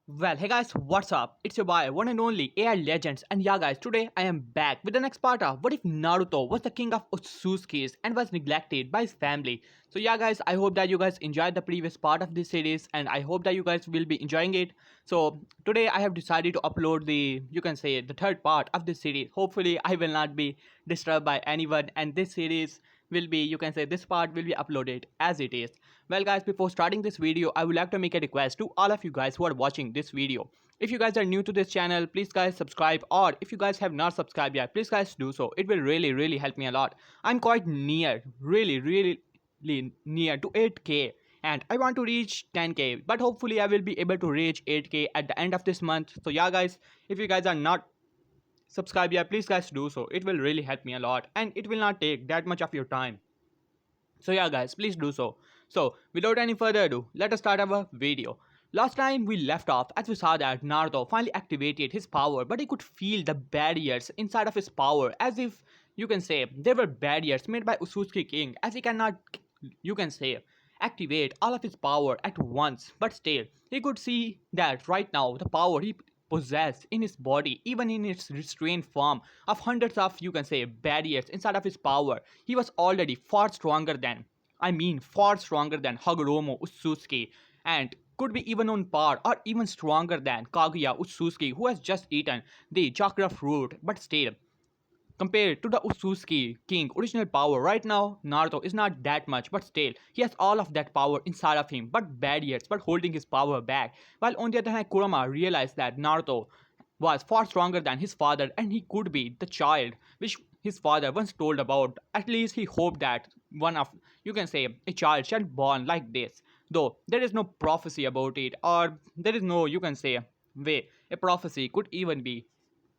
Well, hey guys, what's up? It's your boy, one and only AI Legends, and yeah, guys, today I am back with the next part of what if Naruto was the king of otsutskis and was neglected by his family. So, yeah, guys, I hope that you guys enjoyed the previous part of this series, and I hope that you guys will be enjoying it. So, today I have decided to upload you can say, the third part of this series. Hopefully, I will not be disturbed by anyone, and this series will be, you can say, this part will be uploaded as it is. Well guys, before starting this video, I would like to make a request to all of you guys who are watching this video. If you guys are new to this channel, please guys subscribe, or if you guys have not subscribed yet, please guys do so. It will really help me a lot. I'm quite near, really near to 8k, and I want to reach 10k, but hopefully I will be able to reach 8k at the end of this month. So yeah guys, if you guys are not subscribed yet, please guys do so. It will really help me a lot, and it will not take that much of your time. So yeah guys, please do so. So without any further ado, let us start our video. Last time we left off as we saw that Naruto finally activated his power, but he could feel the barriers inside of his power, as if you can say there were barriers made by Otsutski King, as he cannot, you can say, activate all of his power at once. But still, he could see that right now the power he possessed in his body, even in its restrained form of hundreds of, you can say, barriers inside of his power, he was already far stronger than, far stronger than Hagoromo Otsutsuki, and could be even on par or even stronger than Kaguya Otsutsuki, who has just eaten the chakra fruit. But still, compared to the Otsutsuki King original power, right now Naruto is not that much, but still he has all of that power inside of him, but barriers, but holding his power back. While on the other hand, Kurama realized that Naruto was far stronger than his father, and he could be the child which his father once told about. At least he hoped that one of, you can say, a child shall be born like this. Though there is no prophecy about it, or there is no, you can say, way a prophecy could even be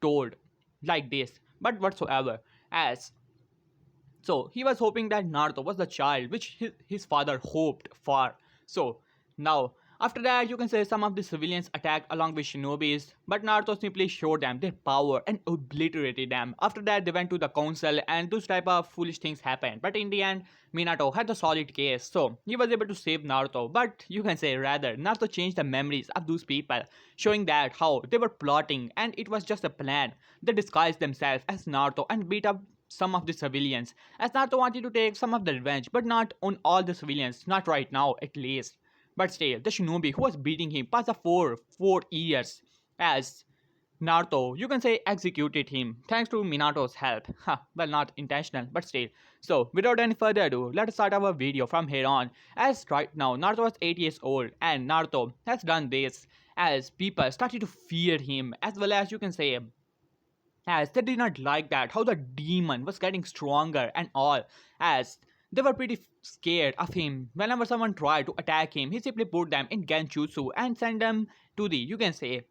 told like this, but whatsoever. As so, he was hoping that Naruto was the child which his father hoped for. So, now, after that, you can say some of the civilians attacked along with shinobis, but Naruto simply showed them their power and obliterated them. After that, they went to the council, and those type of foolish things happened. But in the end, Minato had a solid case, so he was able to save Naruto. But you can say rather, Naruto changed the memories of those people, showing that how they were plotting, and it was just a plan. They disguised themselves as Naruto and beat up some of the civilians, as Naruto wanted to take some of the revenge, but not on all the civilians, not right now at least. But still, the shinobi who was beating him passed the four years, as Naruto, you can say, executed him thanks to Minato's help. Well, not intentional, but still. So, without any further ado, let us start our video from here on. As right now, Naruto was 8 years old, and Naruto has done this as people started to fear him, as well as, you can say, as they did not like that how the demon was getting stronger and all, as they were pretty scared of him. Whenever someone tried to attack him, he simply put them in genjutsu and sent them to the, you can say,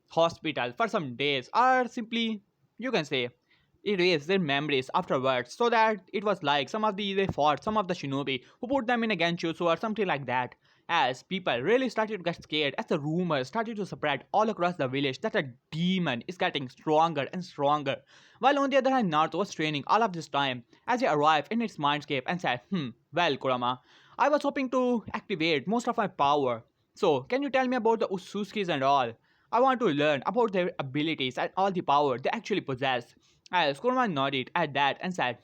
hospital for some days, or simply, you can say, erase their memories afterwards, so that it was like some of they fought some of the shinobi who put them in a genjutsu or something like that. As people really started to get scared, as the rumors started to spread all across the village that a demon is getting stronger and stronger. While on the other hand, Naruto was training all of this time, as he arrived in its mindscape and said, well, Kurama, I was hoping to activate most of my power. So, can you tell me about the Utsutskis and all? I want to learn about their abilities and all the power they actually possess. As Kurama nodded at that and said,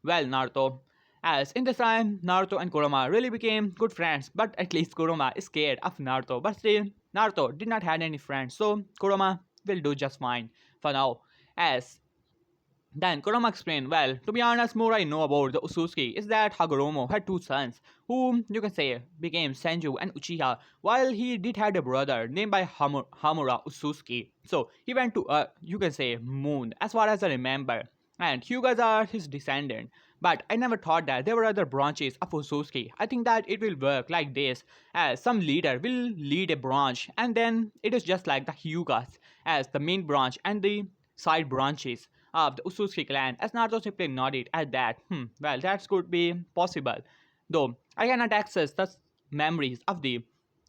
well, Naruto. As in this time, Naruto and Kurama really became good friends, but at least Kurama is scared of Naruto. But still, Naruto did not have any friends, so Kurama will do just fine for now. As then Kurama explained, well, to be honest, more I know about the Otsutsuki is that Hagoromo had two sons, whom you can say became Senju and Uchiha, while he did had a brother named by Hamura Otsutsuki. So he went to you can say, moon, as far as I remember, and Hyugas are his descendant. But I never thought that there were other branches of Otsutsuki. I think that it will work like this, as some leader will lead a branch, and then it is just like the Hyugas, as the main branch and the side branches of the Otsutsuki clan, as Naruto simply nodded at that. Well, that could be possible. Though I cannot access the memories of the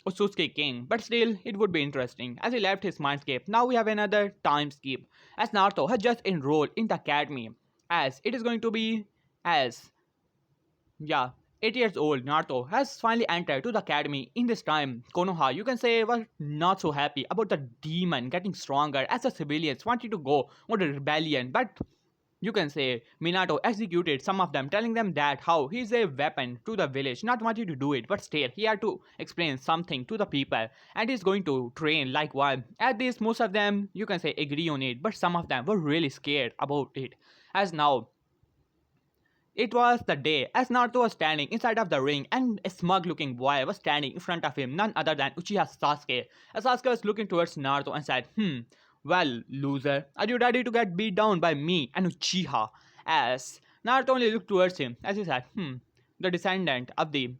Otsutsuki king, but still it would be interesting. As he left his mindscape, now we have another time skip, as Naruto has just enrolled in the academy, as it is going to be, as yeah, 8 years old Naruto has finally entered to the academy. In this time, Konoha, you can say, was not so happy about the demon getting stronger as the civilians wanted to go on a rebellion, but you can say Minato executed some of them, telling them that how he's a weapon to the village, not wanting to do it, but still he had to explain something to the people and he's going to train like one. At this, most of them, you can say, agree on it, but some of them were really scared about it. As now, it was the day as Naruto was standing inside of the ring and a smug looking boy was standing in front of him, none other than Uchiha Sasuke. As Sasuke was looking towards Naruto and said, well, loser, are you ready to get beat down by me and Uchiha? As Naruto only looked towards him as he said, the descendant of the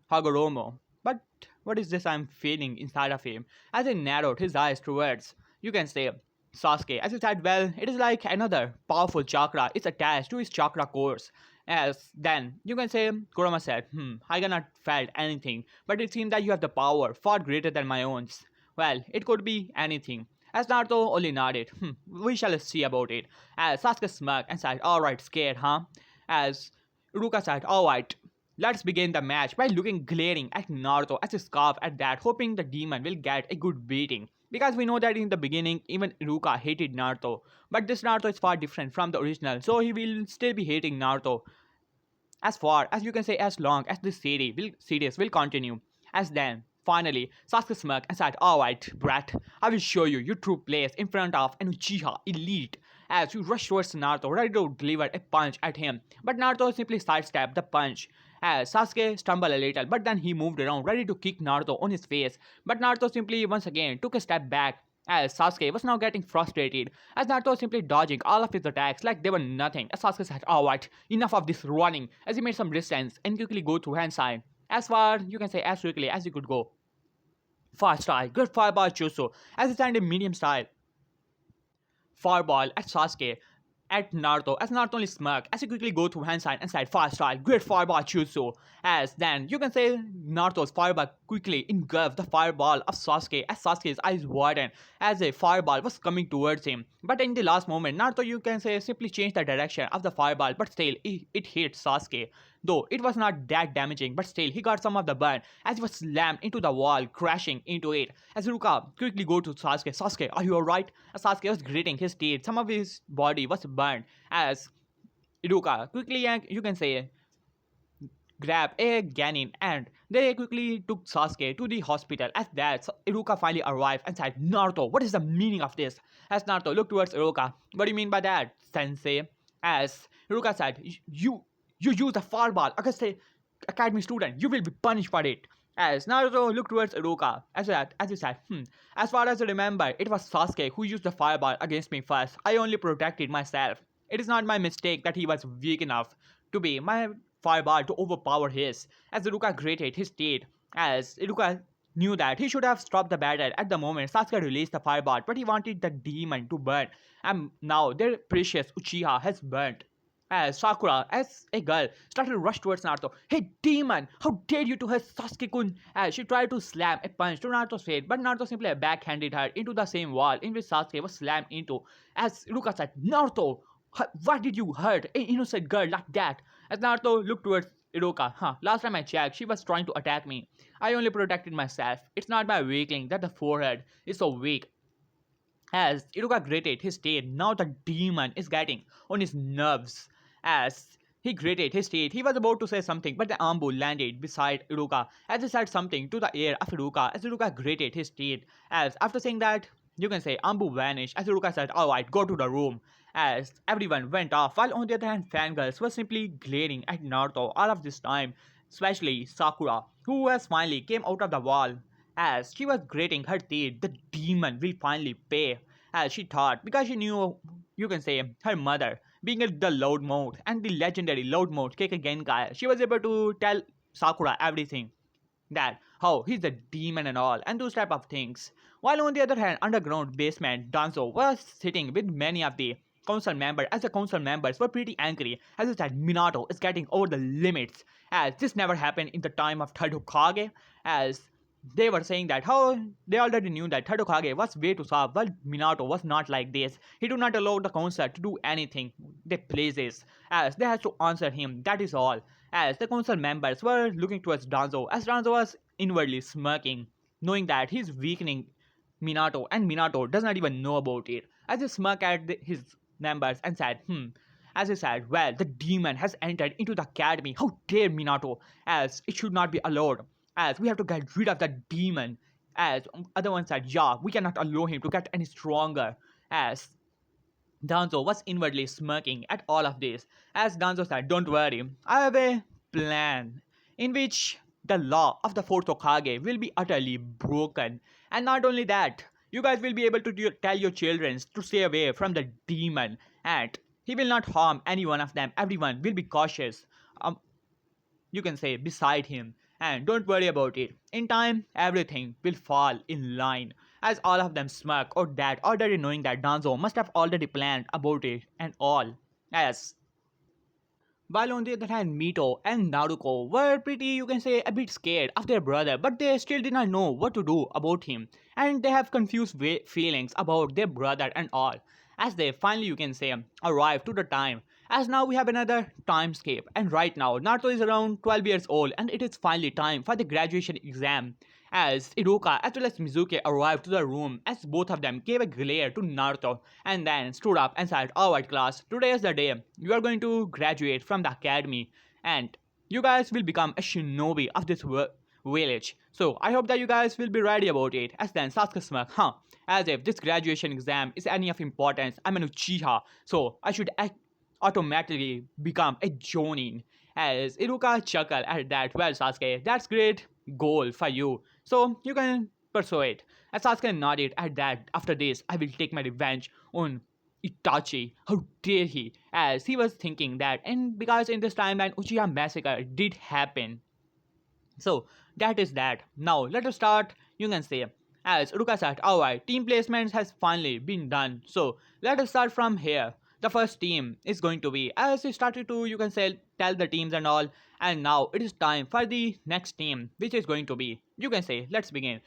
Hagoromo. But what is this I'm feeling inside of him? As he narrowed his eyes towards, you can say, Sasuke, as he said, well, it is like another powerful chakra is attached to his chakra cores. As then, you can say, Kurama said, I cannot felt anything, but it seems that you have the power far greater than my own. Well, it could be anything. As Naruto only nodded, we shall see about it. As Sasuke smirked and said, alright, scared, huh? As Iruka said, alright, let's begin the match by looking glaring at Naruto as he scoffed at that, hoping the demon will get a good beating. Because we know that in the beginning, even Iruka hated Naruto. But this Naruto is far different from the original, so he will still be hating Naruto as far as you can say as long as this series will continue. As then, finally, Sasuke smirked and said, alright, brat, I will show you your true place in front of an Uchiha elite. As you rush towards Naruto, ready to deliver a punch at him. But Naruto simply sidestepped the punch. As Sasuke stumbled a little, but then he moved around, ready to kick Naruto on his face. But Naruto simply once again took a step back as Sasuke was now getting frustrated, as Naruto was simply dodging all of his attacks like they were nothing. As Sasuke said, alright, enough of this running, as he made some distance and quickly go to hand sign. As far, you can say, as quickly as he could go. Fast style, good fireball Chuso, as he sent a medium style fireball at Sasuke at Naruto as Naruto only smirked as he quickly go to hand side and said fast style, great fireball Chuso. As then you can say Naruto's fireball quickly engulfed the fireball of Sasuke as Sasuke's eyes widened as a fireball was coming towards him. But in the last moment, Naruto you can say simply changed the direction of the fireball, but still it hit Sasuke. Though it was not that damaging, but still he got some of the burn as he was slammed into the wall, crashing into it. As Ruka quickly go to Sasuke, Sasuke, are you alright? As Sasuke was gritting his teeth, some of his body was burned. As Iruka quickly, you can say, grab a Ganin and they quickly took Sasuke to the hospital. As that, Iruka finally arrived and said, Naruto, what is the meaning of this? As Naruto looked towards Iruka, what do you mean by that, sensei? As Iruka said, you use a fireball against a academy student, you will be punished for it. As Naruto looked towards Iruka, as he said, as far as I remember, it was Sasuke who used the fireball against me first. I only protected myself. It is not my mistake that he was weak enough to be my fireball to overpower his. As Iruka grated his teeth, as Iruka knew that he should have stopped the battle at the moment Sasuke released the fireball, but he wanted the demon to burn, and now their precious Uchiha has burnt. As Sakura, as a girl, started to rush towards Naruto. Hey demon, how dare you to hurt Sasuke-kun? As she tried to slam a punch to Naruto's face, but Naruto simply backhanded her into the same wall in which Sasuke was slammed into. As Iruka said, Naruto, why did you hurt an innocent girl like that? As Naruto looked towards Iruka, last time I checked, she was trying to attack me. I only protected myself. It's not my weakling that the forehead is so weak. As Iruka gritted his teeth, now the demon is getting on his nerves. As he gritted his teeth, he was about to say something, but the Ambu landed beside Iruka as he said something to the ear of Iruka as Iruka gritted his teeth. As after saying that, you can say Ambu vanished as Iruka said, alright, go to the room. As everyone went off, while on the other hand, fangirls were simply glaring at Naruto all of this time, especially Sakura, who has finally came out of the wall. As she was gritting her teeth, the demon will finally pay, as she thought, because she knew, you can say, her mother being the loud mode and the legendary loud mode Kekkei Genkai, she was able to tell Sakura everything. That how he's a demon and all and those type of things. While on the other hand, underground basement Danzo was sitting with many of the council members as the council members were pretty angry as they said Minato is getting over the limits as this never happened in the time of third Hokage, as they were saying that how they already knew that third Hokage was way too soft, but Minato was not like this. He do not allow the council to do anything they pleases, as they have to answer him, that is all. as the council members were looking towards Danzo as Danzo was inwardly smirking, knowing that he's weakening Minato and Minato does not even know about it. As he smirked at his members and said, as he said, well, the demon has entered into the academy. How dare Minato, as it should not be allowed, as we have to get rid of the demon. As other one said, yeah, we cannot allow him to get any stronger. As Danzo was inwardly smirking at all of this, as Danzo said, don't worry, I have a plan in which the law of the fourth Hokage will be utterly broken. And not only that, you guys will be able to tell your children to stay away from the demon, and he will not harm any one of them. Everyone will be cautious. You can say beside him, and don't worry about it. In time, everything will fall in line. As all of them smirk or that, already knowing that Danzo must have already planned about it and all. As while on the other hand, Mito and Naruto were pretty, you can say, a bit scared of their brother, but they still did not know what to do about him, and they have confused feelings about their brother and all. As they finally, you can say, arrive to the time, as now we have another timescape, and right now Naruto is around 12 years old, and it is finally time for the graduation exam. As Iruka as well as Mizuki arrived to the room, as both of them gave a glare to Naruto and then stood up and said, alright class, today is the day you are going to graduate from the academy and you guys will become a shinobi of this village. So I hope that you guys will be ready about it. As then Sasuke smirked, as if this graduation exam is any of importance, I'm an Uchiha, so I should automatically become a Jonin. As Iruka chuckled at that, well Sasuke, that's great goal for you, so you can pursue it. As Sasuke nodded at that, after this, I will take my revenge on Itachi. How dare he? As he was thinking that, and because in this timeline, Uchiha massacre did happen. So that is that. Now let us start. You can say, as Ruka said, alright, team placements has finally been done. So let us start from here. The first team is going to be, as he started to, you can say, tell the teams and all. And now it is time for the next team, which is going to be, you can say, let's begin.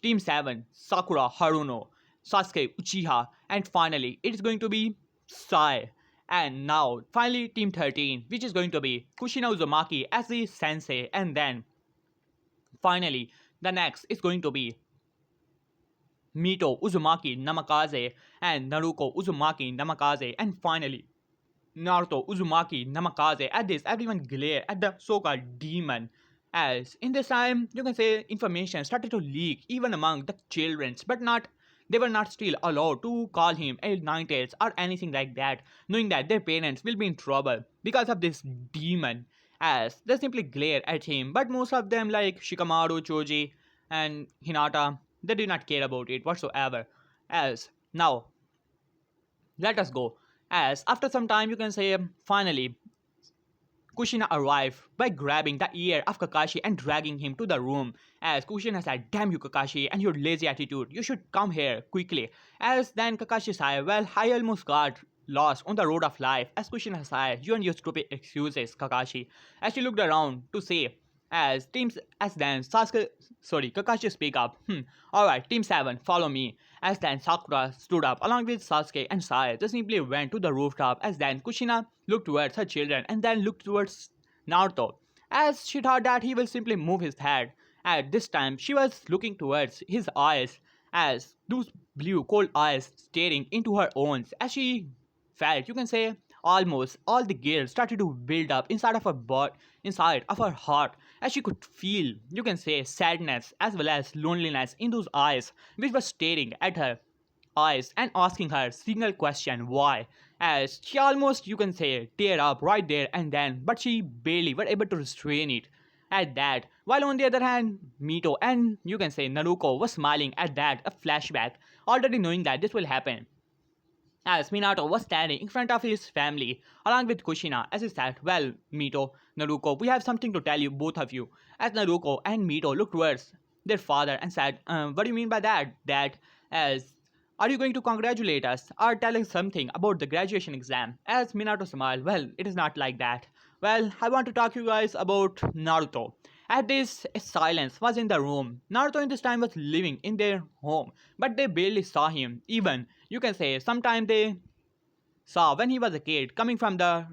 Team 7, Sakura Haruno, Sasuke Uchiha, and finally it is going to be Sai. And now finally Team 13, which is going to be Kushina Uzumaki as the sensei, and then finally the next is going to be Mito Uzumaki Namikaze and Naruko Uzumaki Namikaze, and finally Naruto Uzumaki Namikaze. At this, everyone glare at the so-called demon. As in this time, you can say information started to leak even among the children, but not they were not still allowed to call him a Ninetales or anything like that, knowing that their parents will be in trouble because of this demon. As they simply glare at him, but most of them like Shikamaru, Choji, and Hinata, they did not care about it whatsoever. As now, let us go. As after some time, you can say finally Kushina arrived by grabbing the ear of Kakashi and dragging him to the room. As Kushina said, damn you Kakashi and your lazy attitude, you should come here quickly. As then Kakashi said, well, I almost got lost on the road of life. As Kushina said, you and your stupid excuses, Kakashi. As she looked around to say, as then Kakashi speak up. Alright, Team 7, follow me. As then Sakura stood up along with Sasuke and Sai. They simply went to the rooftop. As then Kushina looked towards her children and then looked towards Naruto. As she thought that he will simply move his head. At this time, she was looking towards his eyes, as those blue cold eyes staring into her own. As she felt, you can say, almost all the guilt started to build up inside of her inside of her heart, as she could feel, you can say, sadness as well as loneliness in those eyes, which were staring at her eyes and asking her single question, why? As she almost, you can say, tear up right there and then, but she barely were able to restrain it. At that, while on the other hand, Mito and you can say Naruko was smiling at that, a flashback, already knowing that this will happen. As Minato was standing in front of his family along with Kushina, as he said, well, Mito, Naruko, we have something to tell you, both of you. As Naruko and Mito looked towards their father and said, what do you mean by that, Dad? As are you going to congratulate us or tell us something about the graduation exam? As Minato smiled, well, it is not like that. Well, I want to talk to you guys about Naruto. At this, a silence was in the room. Naruto in this time was living in their home, but they barely saw him. Even, you can say, sometime they saw when he was a kid coming from the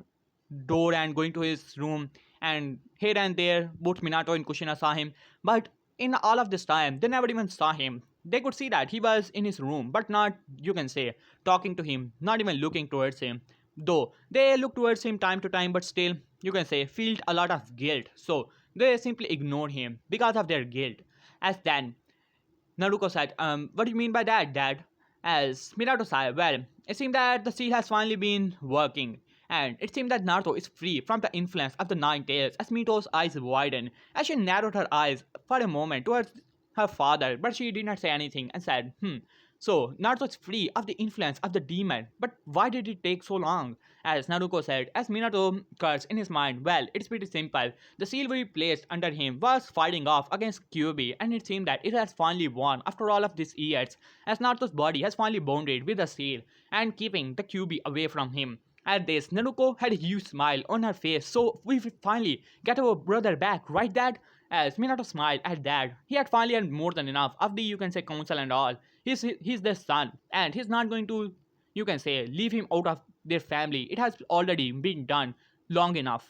door and going to his room, and here and there, both Minato and Kushina saw him. But in all of this time, they never even saw him. They could see that he was in his room, but not, you can say, talking to him, not even looking towards him. Though they look towards him time to time, but still, you can say, felt a lot of guilt. So they simply ignored him because of their guilt. As then Naruto said, what do you mean by that, Dad? As Minato said, well, it seemed that the seal has finally been working. And it seemed that Naruto is free from the influence of the Nine Tails as Mito's eyes widened as she narrowed her eyes for a moment towards her father, but she did not say anything and said, So Naruto is free of the influence of the demon, but why did it take so long? As Naruto said, as Minato cursed in his mind, well, it's pretty simple. The seal we placed under him was fighting off against Kyuubi, and it seemed that it has finally won after all of these years, as Naruto's body has finally bonded with the seal and keeping the Kyuubi away from him. At this, Naruko had a huge smile on her face, so we finally get our brother back, right, Dad? As Minato smiled at that, he had finally had more than enough of the, you can say, council and all. He's their son, and he's not going to, you can say, leave him out of their family. It has already been done long enough.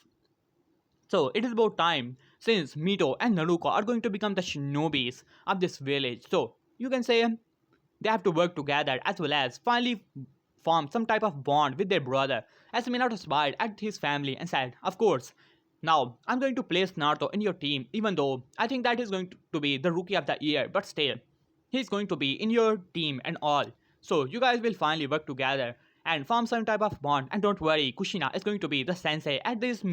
So it is about time since Mito and Naruko are going to become the shinobis of this village. So you can say they have to work together as well as finally form some type of bond with their brother. As Minato smiled at his family and said, Of course, now I'm going to place Naruto in your team, even though I think that is going to be the rookie of the year, but still, he's going to be in your team and all. So you guys will finally work together and form some type of bond. And don't worry, Kushina is going to be the sensei. At this,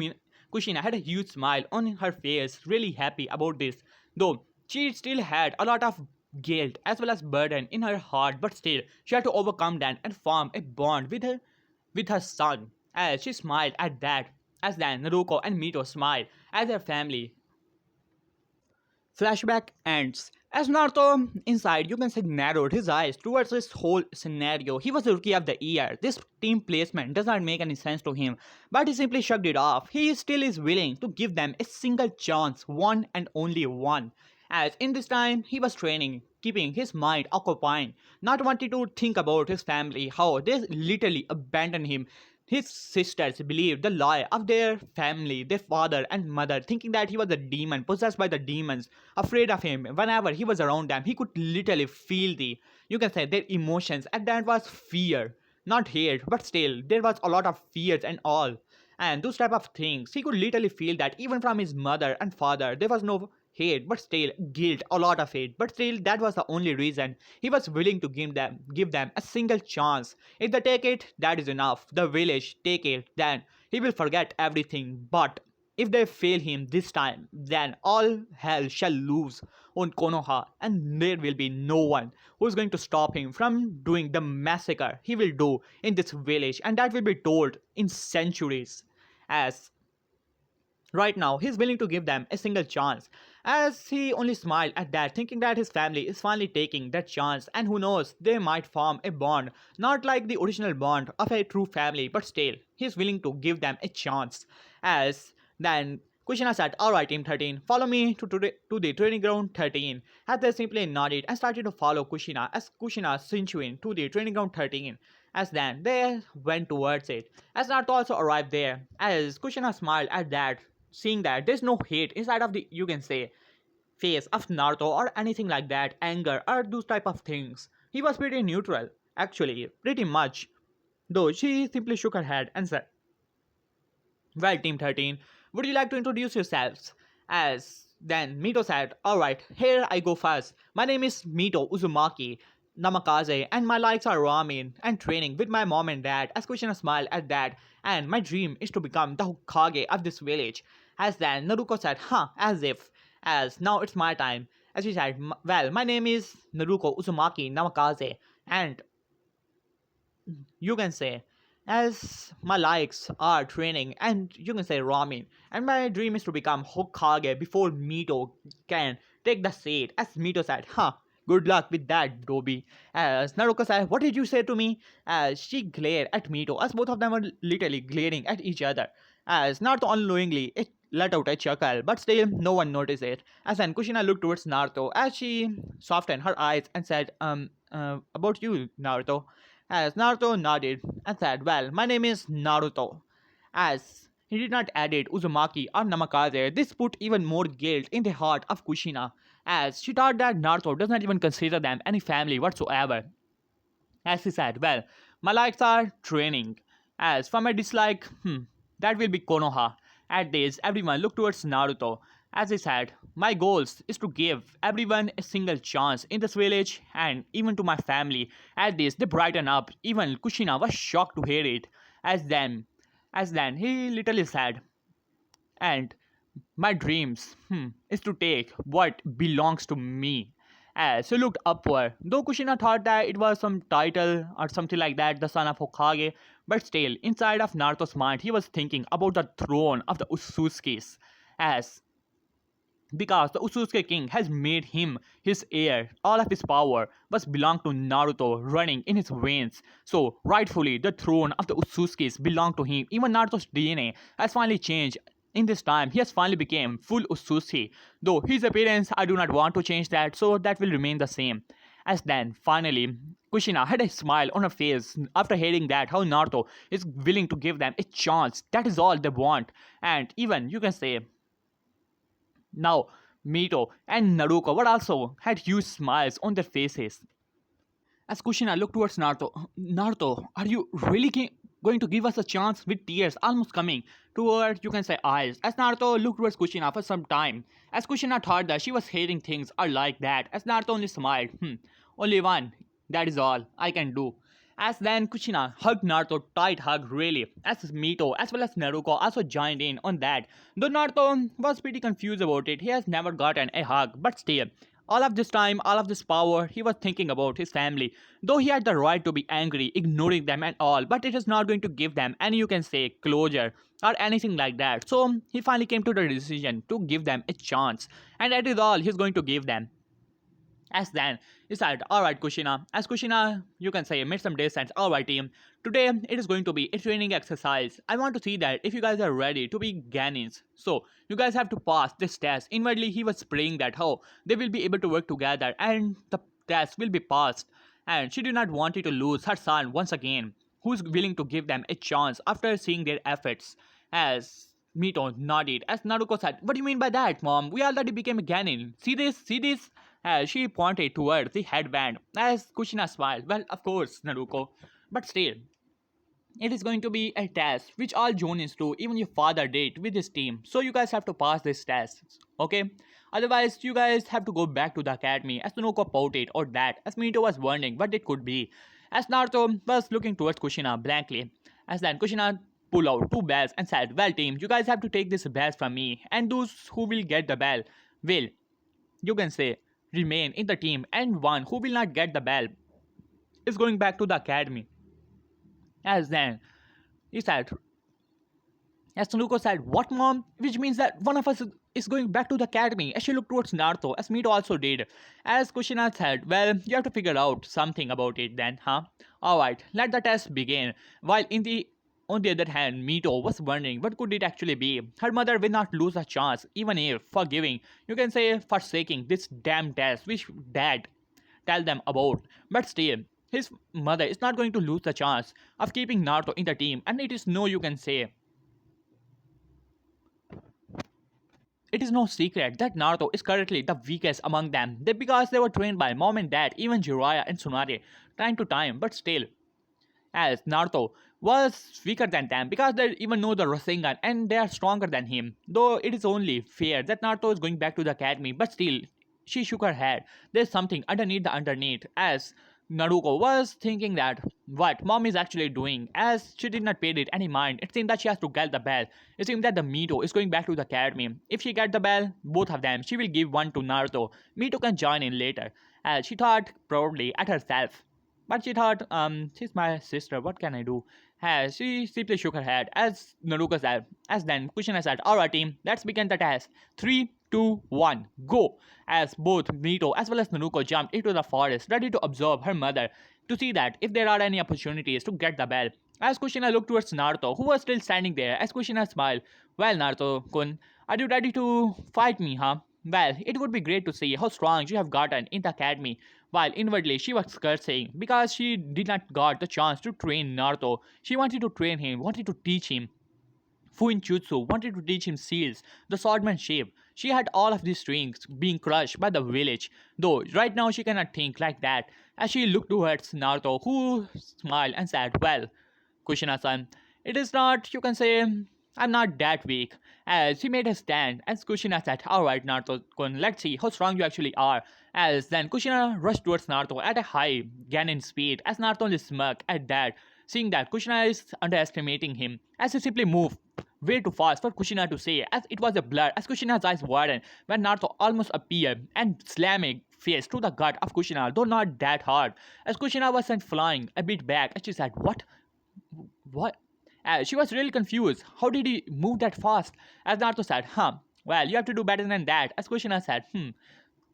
Kushina had a huge smile on her face, really happy about this. Though she still had a lot of guilt as well as burden in her heart, but still she had to overcome that and form a bond with her son. As she smiled at that, as then Naruko and Mito smiled at their family. Flashback ends. As Naruto inside, you can say, narrowed his eyes towards this whole scenario. He was the rookie of the year. This team placement does not make any sense to him, but he simply shrugged it off. He still is willing to give them a single chance, one and only one. As in this time, he was training, keeping his mind occupied, not wanting to think about his family, how they literally abandoned him. His sisters believed the lie of their family, their father and mother, thinking that he was a demon, possessed by the demons, afraid of him. Whenever he was around them, he could literally feel the, you can say, their emotions, and that was fear. Not hate, but still, there was a lot of fears and all. And those type of things, he could literally feel that even from his mother and father, there was no hate, but still guilt, a lot of hate. But still, that was the only reason he was willing to give them a single chance. If they take it, that is enough. The village take it, then he will forget everything. But if they fail him this time, then all hell shall loose on Konoha, and there will be no one who is going to stop him from doing the massacre he will do in this village, and that will be told in centuries. As right now, he's willing to give them a single chance. As he only smiled at that, thinking that his family is finally taking that chance, and who knows, they might form a bond, not like the original bond of a true family, but still, he's willing to give them a chance. As then Kushina said, Alright, Team 13, follow me to the training ground 13. As they simply nodded and started to follow Kushina, as Kushina cinching to the training ground 13. As then they went towards it. As Naruto also arrived there, as Kushina smiled at that, seeing that there's no hate inside of the, you can say, face of Naruto or anything like that, anger or those type of things. He was pretty neutral, actually, pretty much. Though she simply shook her head and said, Well, Team 13, would you like to introduce yourselves? As then Mito said, Alright, here I go first. My name is Mito Uzumaki Namakaze, and my likes are ramen and training with my mom and dad. As Kushina smiled at that, and my dream is to become the Hokage of this village. As then Naruko said, as if. As now it's my time. As she said, Well, my name is Naruko Uzumaki Namakaze, and you can say, as my likes are training and you can say ramen, and my dream is to become Hokage before Mito can take the seat. As Mito said, good luck with that, Dobi. As Naruko said, What did you say to me? As she glared at Mito, as both of them were literally glaring at each other. As Naruto unknowingly it let out a chuckle, but still no one noticed it. As then Kushina looked towards Naruto as she softened her eyes and said, about you, Naruto. As Naruto nodded and said, Well, my name is Naruto. As He did not edit Uzumaki or Namikaze. This put even more guilt in the heart of Kushina, as she thought that Naruto does not even consider them any family whatsoever. As he said, well, my likes are training. As for my dislike, that will be Konoha. At this, everyone looked towards Naruto. As he said, my goals is to give everyone a single chance in this village and even to my family. At this, they brighten up. Even Kushina was shocked to hear it. As then, as then, he literally said, and my dreams is to take what belongs to me. As he looked upward, though Kushina thought that it was some title or something like that, the son of Hokage, but still, inside of Naruto's mind, he was thinking about the throne of the Utsutskis. As because the Utsutsuki king has made him his heir. All of his power must belong to Naruto running in his veins. So, rightfully, the throne of the Utsutsukis belong to him. Even Naruto's DNA has finally changed. In this time, he has finally become full Utsutsuki. Though his appearance, I do not want to change that, so that will remain the same. As then, finally, Kushina had a smile on her face after hearing that how Naruto is willing to give them a chance. That is all they want. And even, you can say, now, Mito and Naruto were also had huge smiles on their faces. As Kushina looked towards Naruto, Naruto, are you really going to give us a chance with tears almost coming toward, you can say, eyes? As Naruto looked towards Kushina for some time, as Kushina thought that she was hating things are like that, as Naruto only smiled, only one, that is all I can do. As then Kushina hugged Naruto tight hug really, as Mito as well as Naruto also joined in on that. Though Naruto was pretty confused about it, he has never gotten a hug, but still, all of this time, all of this power, he was thinking about his family. Though he had the right to be angry, ignoring them and all, but it is not going to give them any, you can say, closure or anything like that. So he finally came to the decision to give them a chance, and that is all he's going to give them. As then, he said, alright Kushina, as Kushina, you can say, made some distance, alright team, today it is going to be a training exercise. I want to see that if you guys are ready to be Ganins. So, you guys have to pass this test. Inwardly, he was praying that how they will be able to work together and the test will be passed. And she did not want it to lose her son once again, who's willing to give them a chance after seeing their efforts. As Mito nodded, as Naruto said, what do you mean by that, mom? We already became a Ganin. See this? See this? As she pointed towards the headband, as Kushina smiled. Well, of course, Naruto. But still, it is going to be a test which all Jonins do, even your father did with his team. So you guys have to pass this test, okay? Otherwise, you guys have to go back to the academy. As Naruto pouted or that, as Mito was wondering what it could be. As Naruto was looking towards Kushina blankly. As then Kushina pulled out two bells and said, well team, you guys have to take this bell from me. And those who will get the bell will, you can say, remain in the team, and one who will not get the bell is going back to the academy. As then he said, as Tanuko said, what mom? Which means that one of us is going back to the academy. As she looked towards Naruto, as Mito also did. As Kushina said, well, you have to figure out something about it then, huh? Alright, let the test begin. While on the other hand, Mito was wondering what could it actually be. Her mother will not lose a chance, even if forgiving, you can say forsaking this damn test which dad tell them about. But still, his mother is not going to lose the chance of keeping Naruto in the team, and it is no, you can say, it is no secret that Naruto is currently the weakest among them. Because they were trained by mom and dad, even Jiraiya and Tsunade, time to time, but still, as Naruto was weaker than them because they even know the Rasengan and they are stronger than him. Though it is only fair that Naruto is going back to the academy, but still, she shook her head. There's something underneath the underneath, as Naruto was thinking that what mom is actually doing, as she did not pay it any mind. It seemed that she has to get the bell. It seemed that the Mito is going back to the academy. If she get the bell, both of them, she will give one to Naruto. Mito can join in later, as she thought proudly at herself. But she thought, she's my sister, what can I do? As she simply shook her head, as Naruto said, as then Kushina said, alright team, let's begin the test. 3, 2, 1, go! As both Mito as well as Naruto jumped into the forest, ready to observe her mother to see that if there are any opportunities to get the bell. As Kushina looked towards Naruto, who was still standing there, as Kushina smiled, well Naruto-kun, are you ready to fight me, huh? Well, it would be great to see how strong you have gotten in the academy. While inwardly she was cursing because she did not got the chance to train Naruto. She wanted to train him, wanted to teach him Fuinchutsu wanted to teach him seals, the swordmanship. She had all of these strings being crushed by the village, though right now she cannot think like that. As she looked towards Naruto, who smiled and said, "Well, Kushina-san, it is not, you can say, I'm not that weak." As he made a stand, as Kushina said, "Alright, Naruto-kun, let's see how strong you actually are." As then Kushina rushed towards Naruto at a high Ganon speed, as Naruto only smirked at that, seeing that Kushina is underestimating him, as he simply moved way too fast for Kushina to say, as it was a blur, as Kushina's eyes widened when Naruto almost appeared and slamming face to the gut of Kushina, though not that hard, as Kushina was sent flying a bit back, as she said, "What? What?" She was really confused. How did he move that fast? As Naruto said, well, you have to do better than that. As Kushina said,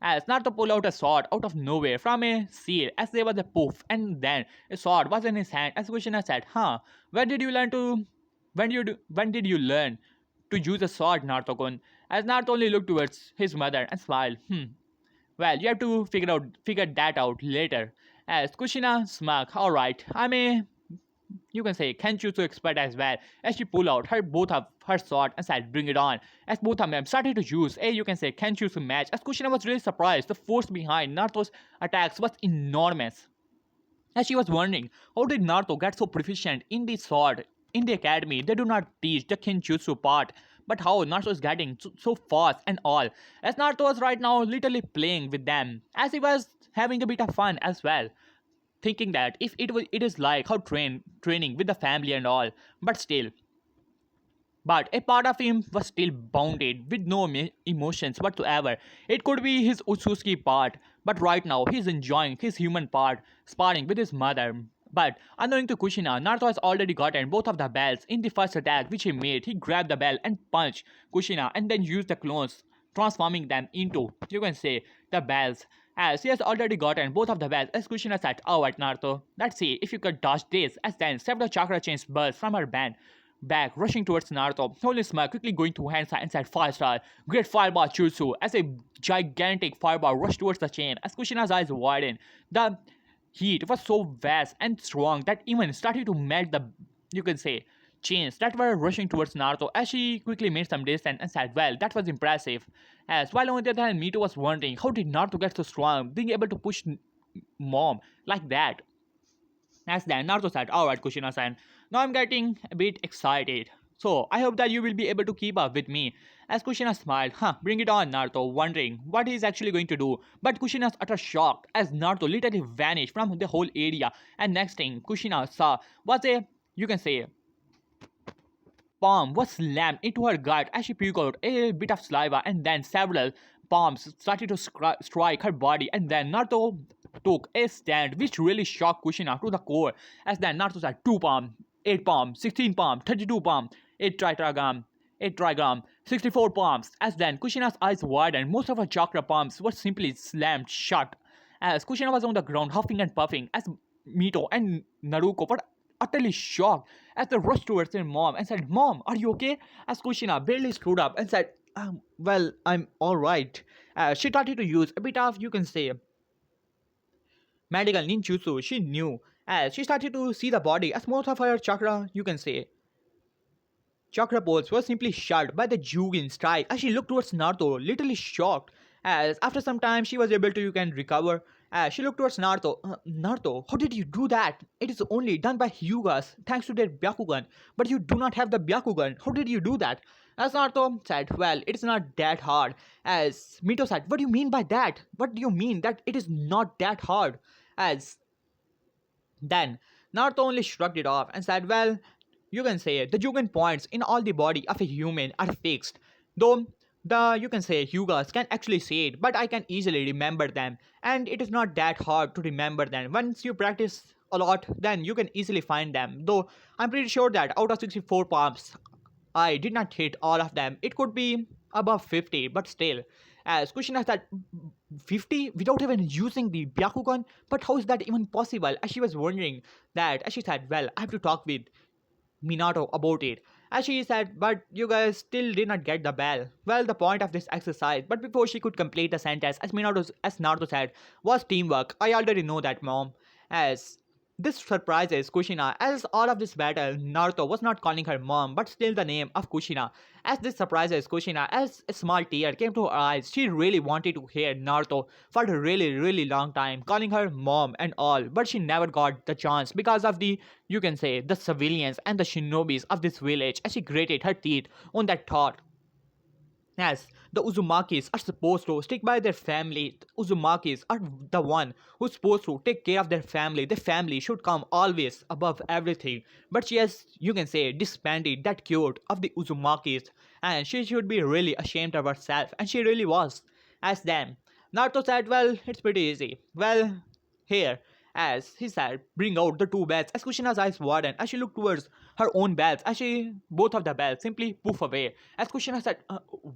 As Naruto pulled out a sword out of nowhere from a seal, as there was a poof, and then a sword was in his hand. As Kushina said, when did you learn to, when did you learn to use a sword, Naruto-kun? As Naruto only looked towards his mother and smiled, well, you have to figure that out later. As Kushina smirked, "Alright, I'm a, you can say, Kenjutsu expert as well." As she pulled out her both of her sword and said, "Bring it on." As both of them started to use a, you can say, Kenjutsu match, as Kushina was really surprised. The force behind Naruto's attacks was enormous. As she was wondering, how did Naruto get so proficient in the sword? In the academy, they do not teach the Kenjutsu part. But how Naruto is getting so fast and all. As Naruto was right now literally playing with them. As he was having a bit of fun as well, thinking that if it is like how training with the family and all, but still, but a part of him was still bounded with no emotions whatsoever. It could be his Otsutski part, but right now he's enjoying his human part, sparring with his mother. But unknowing to Kushina, Naruto has already gotten both of the bells. In the first attack which he made, he grabbed the bell and punched Kushina and then used the clones, transforming them into, you can say, the bells. As he has already gotten both of the bells, as Kushina said, "Alright, Naruto, let's see if you could dodge this." As then several chakra chains burst from her band back, rushing towards Naruto. Holy smirk, quickly going to hands and said, "5 star, great fireball jutsu." As a gigantic fireball rushed towards the chain, as Kushina's eyes widened, the heat was so vast and strong that even started to melt the, you can say, chains that were rushing towards Naruto. As she quickly made some distance and said, "Well, that was impressive." As while on the other hand, Mito was wondering, how did Naruto get so strong, being able to push mom like that? As then Naruto said, "Alright, Kushina-san, now I'm getting a bit excited. So I hope that you will be able to keep up with me." As Kushina smiled, "Bring it on," Naruto, wondering what he's actually going to do. But Kushina's utter shocked as Naruto literally vanished from the whole area. And next thing Kushina saw was a, you can say, palm was slammed into her gut as she puked out a bit of saliva, and then several palms started to strike her body, and then Naruto took a stand which really shocked Kushina to the core. As then Naruto said, "2 palm, 8 palm, 16 palm, 32 palm, 8 trigram, 8 trigram, 64 palms." As then Kushina's eyes widened, most of her chakra palms were simply slammed shut. As Kushina was on the ground huffing and puffing, as Mito and Naruko were utterly shocked as they rushed towards their mom and said, "Mom, are you okay?" As Kushina barely stood up and said, "Well, I'm alright." She started to use a bit of, you can say, medical ninjutsu she knew, as she started to see the body as most of her chakra, you can say, chakra poles were simply shut by the Jugin strike. As she looked towards Naruto, literally shocked, as after some time she was able to, you can, recover. As she looked towards Naruto, "Naruto, how did you do that? It is only done by Hyugas thanks to their Byakugan, but you do not have the Byakugan. How did you do that?" As Naruto said, "Well, it's not that hard." As Mito said, "What do you mean by that? What do you mean that it is not that hard?" As then Naruto only shrugged it off and said, "Well, you can say the Jugen points in all the body of a human are fixed. Though the, you can say, Hyugas can actually say it, but I can easily remember them, and it is not that hard to remember them. Once you practice a lot, then you can easily find them. Though I'm pretty sure that out of 64 palms, I did not hit all of them. It could be above 50, but still." As Kushina said, 50 without even using the Byakugan? But how is that even possible? As she was wondering that, as she said, "Well, I have to talk with Minato about it." As she said, "But you guys still did not get the bell." Well, the point of this exercise, but before she could complete the sentence, as Naruto said, was teamwork. "I already know that, mom." As This surprises Kushina as all of this battle, Naruto was not calling her mom but still the name of Kushina. As this surprises Kushina as a small tear came to her eyes, she really wanted to hear Naruto for a really long time, calling her mom and all, but she never got the chance because of the, you can say, the civilians and the shinobis of this village as she grated her teeth on that thought. Yes, the Uzumakis are supposed to stick by their family. Uzumakis are the one who's supposed to take care of their family. The family should come always above everything. But she has, you can say, disbanded that cute of the Uzumakis, and she should be really ashamed of herself, and she really was. As them, Naruto said, "Well, it's pretty easy. Well, here." As he said, bring out the two bells. As Kushina's eyes widened as she looked towards her own bells, as she both of the bells simply poof away. As Kushina said,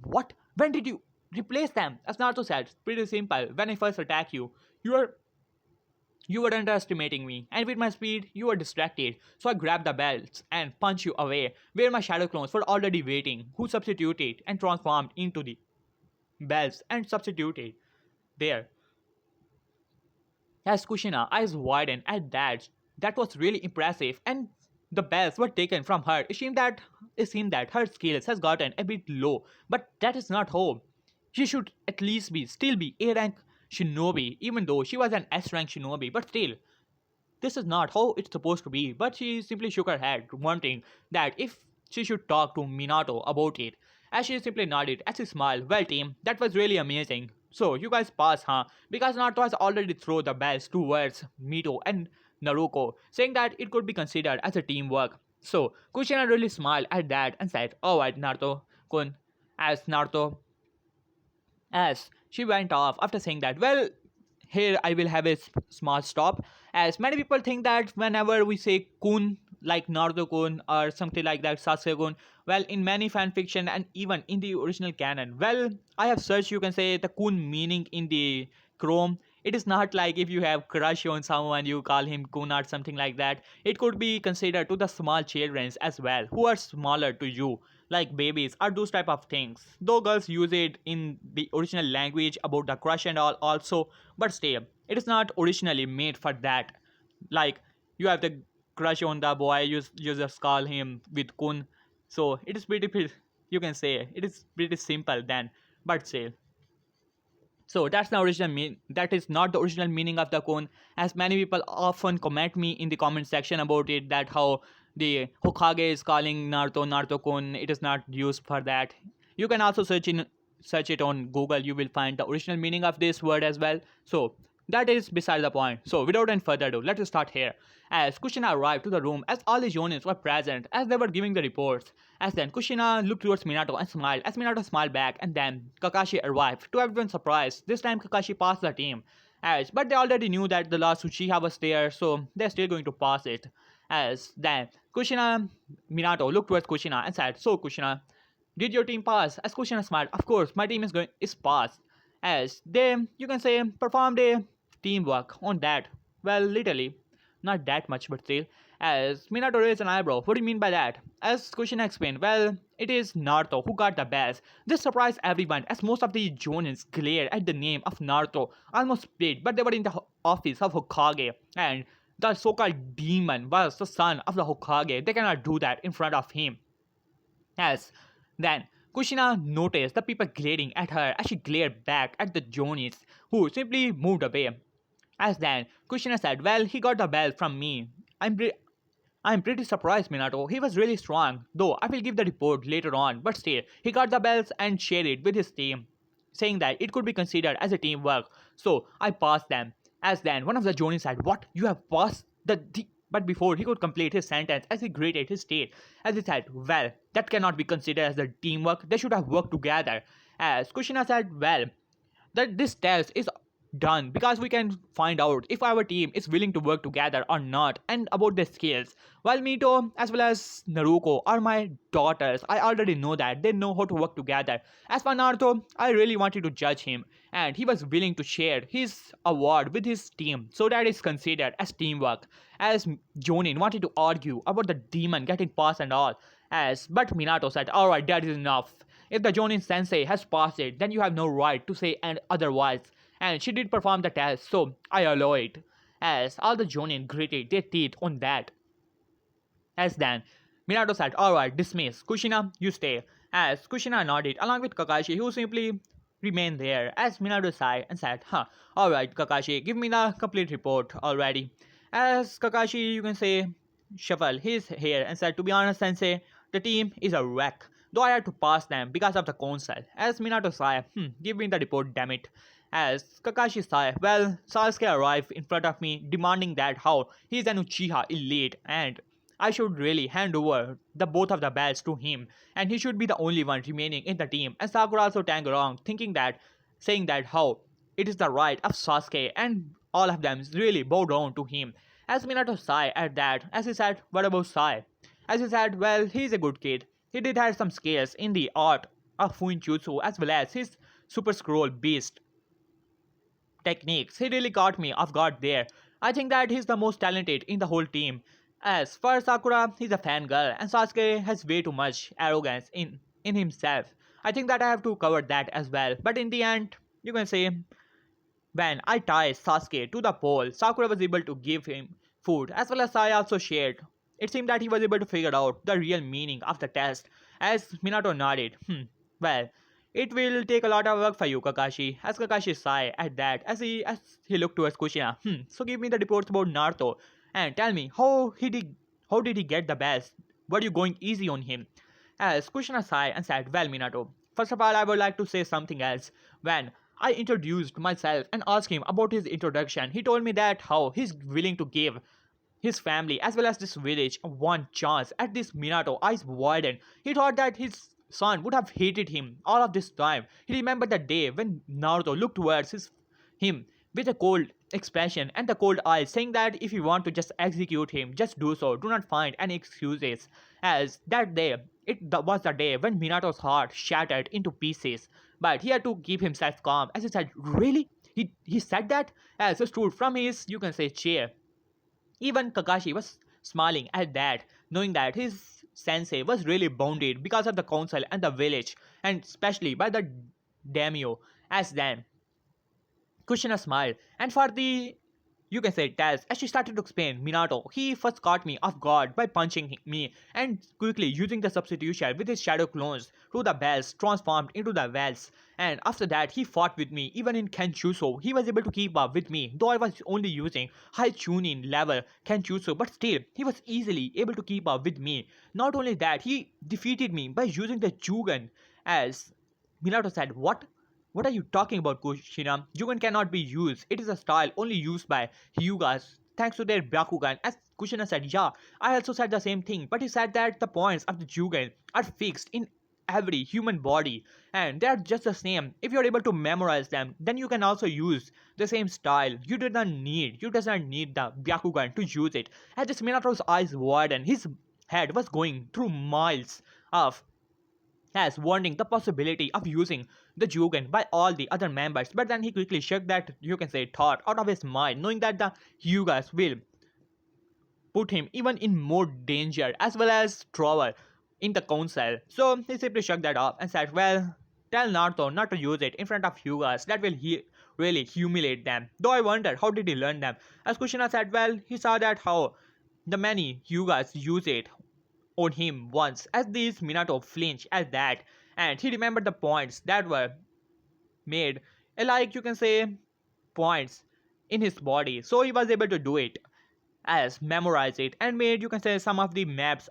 "What? When did you replace them?" As Naruto said, "Pretty simple. When I first attacked you, you were you were underestimating me, and with my speed, you were distracted. So I grabbed the belts and punched you away, where my shadow clones were already waiting, who substituted and transformed into the bells and substituted there." As Kushina eyes widened at that, that was really impressive, and the bells were taken from her. It seemed that her skills has gotten a bit low, but that is not how. She should at least be still be A rank shinobi, even though she was an S rank shinobi, but still, this is not how it's supposed to be. But she simply shook her head, wanting that if she should talk to Minato about it. As she simply nodded as she smiled, "Well, team, that was really amazing. So, you guys pass, huh?" Because Naruto has already thrown the bells towards Mito and Naruko, saying that it could be considered as a teamwork. So, Kushina really smiled at that and said, "Alright, Naruto kun." As Naruto as she went off after saying that, "Well, here I will have a small stop, as many people think that whenever we say kun, like Naruto kun or something like that, Sasuke kun, well, in many fan fiction and even in the original canon, well, I have searched, you can say, the kun meaning in the Chrome. It is not like if you have crush on someone, you call him kun or something like that. It could be considered to the small children as well, who are smaller to you, like babies or those type of things. Though girls use it in the original language about the crush and all also, but still, it is not originally made for that. Like, you have the crush on the boy, you just call him with kun. So it is you can say it is pretty simple then, but still. So that's the original that is not the original meaning of the kun, as many people often comment me in the comment section about it, that how the Hokage is calling Naruto kun. It is not used for that. You can also search it on Google. You will find the original meaning of this word as well. So that is beside the point. So without any further ado, let us start here. As Kushina arrived to the room, as all the Jonins were present, as they were giving the reports. As then Kushina looked towards Minato and smiled, as Minato smiled back, and then Kakashi arrived. To everyone's surprise, this time Kakashi passed the team. But they already knew that the last Uchiha was there, so they're still going to pass it. As then Minato looked towards Kushina and said, "So Kushina, did your team pass?" As Kushina smiled, "Of course, my team is passed." As they, you can say, performed a teamwork on that. Well, literally, not that much, but still. As Minato raised an eyebrow, "What do you mean by that?" As Kushina explained, "Well, it is Naruto who got the best." This surprised everyone, as most of the Jonins glared at the name of Naruto, almost split, but they were in the office of Hokage, and the so-called demon was the son of the Hokage. They cannot do that in front of him. As then Kushina noticed the people glaring at her as she glared back at the Jonis, who simply moved away. As then Kushina said, "Well, he got the bell from me. I'm pretty surprised, Minato. He was really strong, though I will give the report later on, but still, he got the bells and shared it with his team, saying that it could be considered as a teamwork, so I passed them." As then one of the Jonis said, "What? You have passed the but before he could complete his sentence, as he greeted his state, as he said, "Well, that cannot be considered as a teamwork. They should have worked together." As Kushina said, "Well, that this test is done because we can find out if our team is willing to work together or not, and about their skills. While Mito as well as Naruko are my daughters, I already know that they know how to work together. As for Naruto, I really wanted to judge him, and he was willing to share his award with his team, so that is considered as teamwork." As Jonin wanted to argue about the demon getting passed and all, as but Minato said, "Alright, that is enough. If the Jonin sensei has passed it, then you have no right to say and otherwise." And she did perform the test, so I allow it. as all the Jonin gritted their teeth on that. As then, Minato said, "Alright, dismiss. Kushina, you stay." As Kushina nodded, along with Kakashi, who simply remained there, as Minato sighed and said, alright, Kakashi, give me the complete report already. As Kakashi, you can say, shuffled his hair and said, "To be honest, Sensei, the team is a wreck. Though I had to pass them because of the council." As Minato sighed, give me the report, damn it. As Kakashi sighed, well, Sasuke arrived in front of me, demanding that how he is an Uchiha elite and I should really hand over the both of the belts to him, and he should be the only one remaining in the team. And Sakura also tagged along, thinking that, saying that how it is the right of Sasuke, and all of them really bow down to him. As Minato sighed at that, as he said, "What about Sai?" As he said, "Well, he's a good kid. He did have some skills in the art of Fuinjutsu as well as his Super Scroll Beast techniques. He really caught me off guard there. I think that he's the most talented in the whole team. As for Sakura, he's a fangirl, and Sasuke has way too much arrogance in himself. I think that I have to cover that as well. But in the end, you can say when I tied Sasuke to the pole, Sakura was able to give him food as well as I also shared. It seemed that he was able to figure out the real meaning of the test as Minato nodded. Well, it will take a lot of work for you, Kakashi. As Kakashi sighed at that, as he looked towards Kushina. So give me the reports about Naruto and tell me how did he get the best? Were you going easy on him? As Kushina sighed and said, "Well, Minato, first of all, I would like to say something else. When I introduced myself and asked him about his introduction, he told me that how he's willing to give his family as well as this village one chance at this Minato eyes widened. He thought that his son would have hated him all of this time. He remembered the day when Naruto looked towards him with a cold expression and the cold eyes, saying that if you want to just execute him, just do so. Do not find any excuses. As that day, was the day when Minato's heart shattered into pieces. But he had to keep himself calm as he said, "Really? He said that?" As he stood from his, you can say, chair. Even Kakashi was smiling at that, knowing that his sensei was really bounded because of the council and the village, and especially by the daimyo. As then, Kushina smiled, and for the you can say test, as she started to explain, Minato, he first caught me off guard by punching me and quickly using the substitution with his shadow clones through the bells transformed into the wells. And after that, he fought with me. Even in Kenjutsu, he was able to keep up with me, though I was only using high tuning level Kenjutsu, but still, he was easily able to keep up with me. Not only that, he defeated me by using the Jugan. As Minato said, "What? What are you talking about, Kushina? Jugan cannot be used. It is a style only used by Hyugas thanks to their Byakugan." As Kushina said, "Yeah, I also said the same thing, but he said that the points of the Jugan are fixed in every human body and they are just the same. If you're able to memorize them, then you can also use the same style. You does not need the Byakugan to use it." As this Minato's eyes widened, his head was going through miles of as warning the possibility of using the Jugen by all the other members, but then he quickly shook that you can say thought out of his mind, knowing that the Hyugas will put him even in more danger as well as trouble in the council. So he simply shook that off and said, "Well, tell Naruto not to use it in front of Hyugas. That will really humiliate them." Though I wondered how did he learn them. As Kushina said, "Well, he saw that how the many Hyugas use it on him once." As these Minato flinched at that, and he remembered the points that were made, like you can say, points in his body. So he was able to do it, as memorize it, and made you can say some of the maps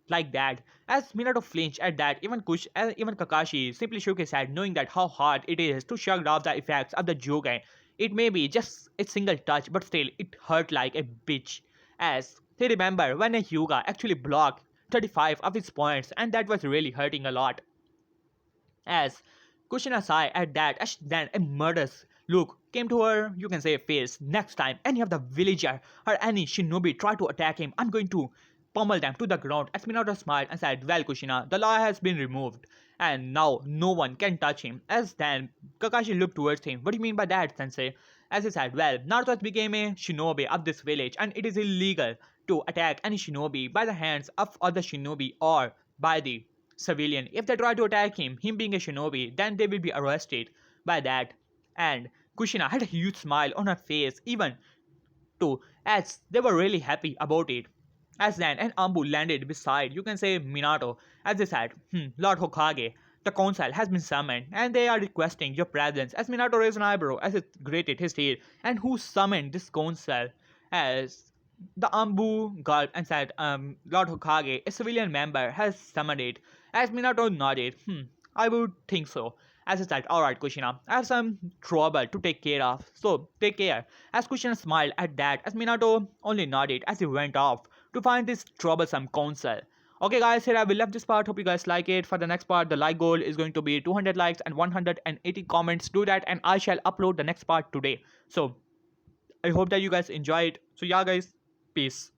like that. As Minato flinched at that, even Kakashi simply shook his head, knowing that how hard it is to shrug off the effects of the Jogen. It may be just a single touch, but still it hurt like a bitch. As he remembered when a Hyuga actually blocked 35 of his points, and that was really hurting a lot. As Kushina sighed at that, as then a murderous look came to her, you can say, face. "Next time any of the villager or any shinobi try to attack him, I'm going to pummel them to the ground." As Minato smiled and said, "Well, Kushina, the law has been removed, and now no one can touch him." As then Kakashi looked towards him. "What do you mean by that, sensei?" As he said, "Well, Naruto has become a shinobi of this village, and it is illegal to attack any shinobi by the hands of other shinobi or by the civilian. If they try to attack him being a shinobi, then they will be arrested by that." And Kushina had a huge smile on her face, even too, as they were really happy about it. As then and Ambu landed beside, you can say Minato, as they said, Lord Hokage, the council has been summoned and they are requesting your presence. As Minato raised an eyebrow as it grated his teeth, and who summoned this council? As the Ambu gulped and said, Lord Hokage, a civilian member, has summoned it. As Minato nodded, I would think so. As he said, alright Kushina, I have some trouble to take care of, so take care. As Kushina smiled at that, as Minato only nodded as he went off to find this troublesome council. Okay guys, here I will left this part, hope you guys like it. For the next part, the like goal is going to be 200 likes and 180 comments. Do that and I shall upload the next part today. So I hope that you guys enjoy it. So yeah guys, peace.